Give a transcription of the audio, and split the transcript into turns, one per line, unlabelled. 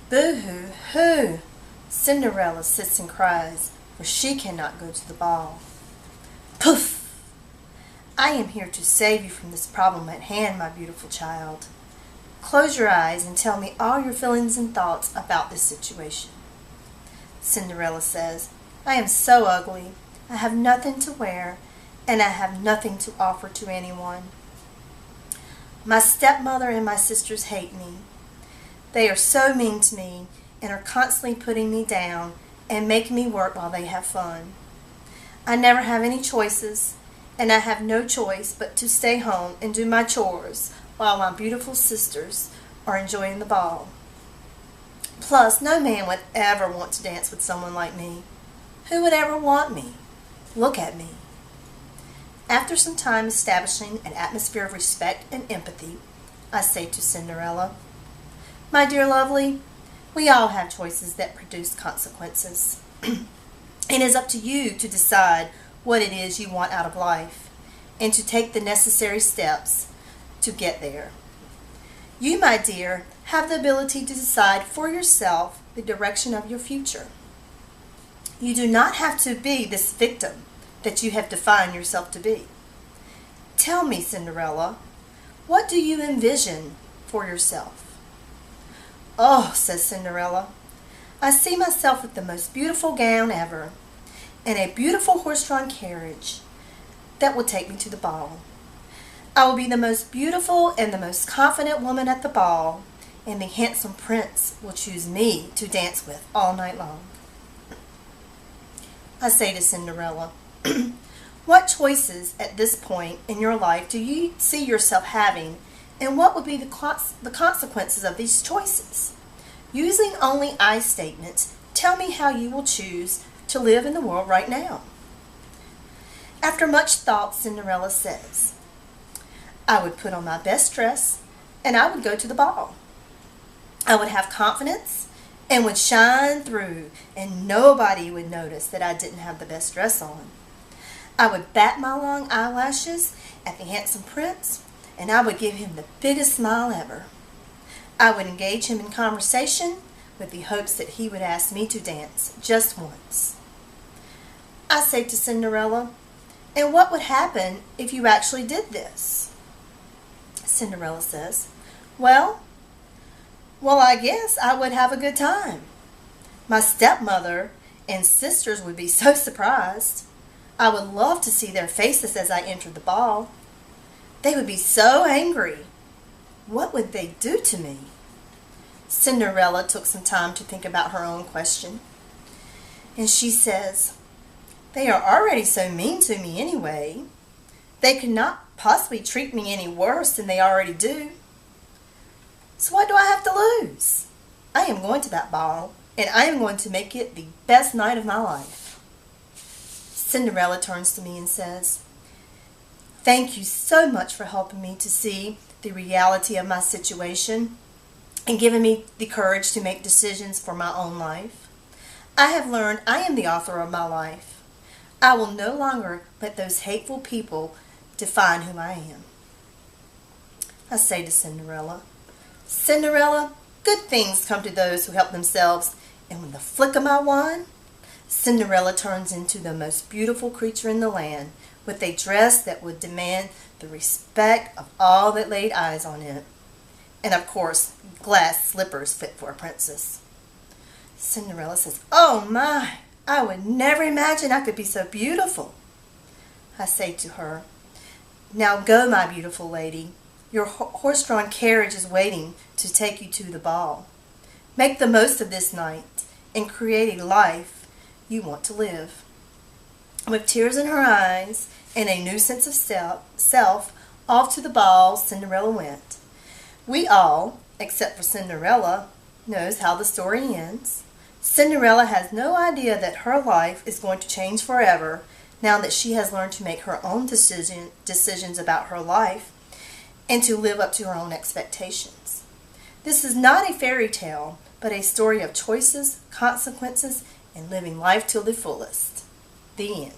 Boo-hoo-hoo! Cinderella sits and cries, for she cannot go to the ball. Poof! I am here to save you from this problem at hand, my beautiful child. Close your eyes and tell me all your feelings and thoughts about this situation. Cinderella says, I am so ugly. I have nothing to wear, and I have nothing to offer to anyone. My stepmother and my sisters hate me. They are so mean to me and are constantly putting me down and making me work while they have fun. I never have any choices, and I have no choice but to stay home and do my chores while my beautiful sisters are enjoying the ball. Plus, no man would ever want to dance with someone like me. Who would ever want me? Look at me. After some time establishing an atmosphere of respect and empathy, I say to Cinderella, my dear lovely, we all have choices that produce consequences. It is up to you to decide what it is you want out of life and to take the necessary steps to get there. You, my dear, have the ability to decide for yourself the direction of your future. You do not have to be this victim that you have defined yourself to be. Tell me, Cinderella, what do you envision for yourself? Oh, says Cinderella, I see myself with the most beautiful gown ever and a beautiful horse-drawn carriage that will take me to the ball. I will be the most beautiful and the most confident woman at the ball, and the handsome prince will choose me to dance with all night long. I say to Cinderella, what choices at this point in your life do you see yourself having, and what would be the consequences of these choices? Using only I statements, tell me how you will choose to live in the world right now. After much thought, Cinderella says, I would put on my best dress and I would go to the ball. I would have confidence and would shine through, and nobody would notice that I didn't have the best dress on. I would bat my long eyelashes at the handsome prince, and I would give him the biggest smile ever. I would engage him in conversation with the hopes that he would ask me to dance just once. I say to Cinderella, and what would happen if you actually did this? Cinderella says, Well, I guess I would have a good time. My stepmother and sisters would be so surprised. I would love to see their faces as I entered the ball. They would be so angry. What would they do to me? Cinderella took some time to think about her own question. And she says, They are already so mean to me anyway. They could not possibly treat me any worse than they already do. So what do I have to lose? I am going to that ball, and I am going to make it the best night of my life. Cinderella turns to me and says, Thank you so much for helping me to see the reality of my situation and giving me the courage to make decisions for my own life. I have learned I am the author of my life. I will no longer let those hateful people define who I am. I say to Cinderella, Cinderella, good things come to those who help themselves, and with the flick of my wand, Cinderella turns into the most beautiful creature in the land, with a dress that would demand the respect of all that laid eyes on it, and of course, glass slippers fit for a princess. Cinderella says, Oh my, I would never imagine I could be so beautiful. I say to her, Now go, my beautiful lady. Your horse-drawn carriage is waiting to take you to the ball. Make the most of this night and create a life you want to live. With tears in her eyes and a new sense of self, off to the ball Cinderella went. We all, except for Cinderella, knows how the story ends. Cinderella has no idea that her life is going to change forever now that she has learned to make her own decisions about her life and to live up to her own expectations. This is not a fairy tale, but a story of choices, consequences, and living life to the fullest. The end.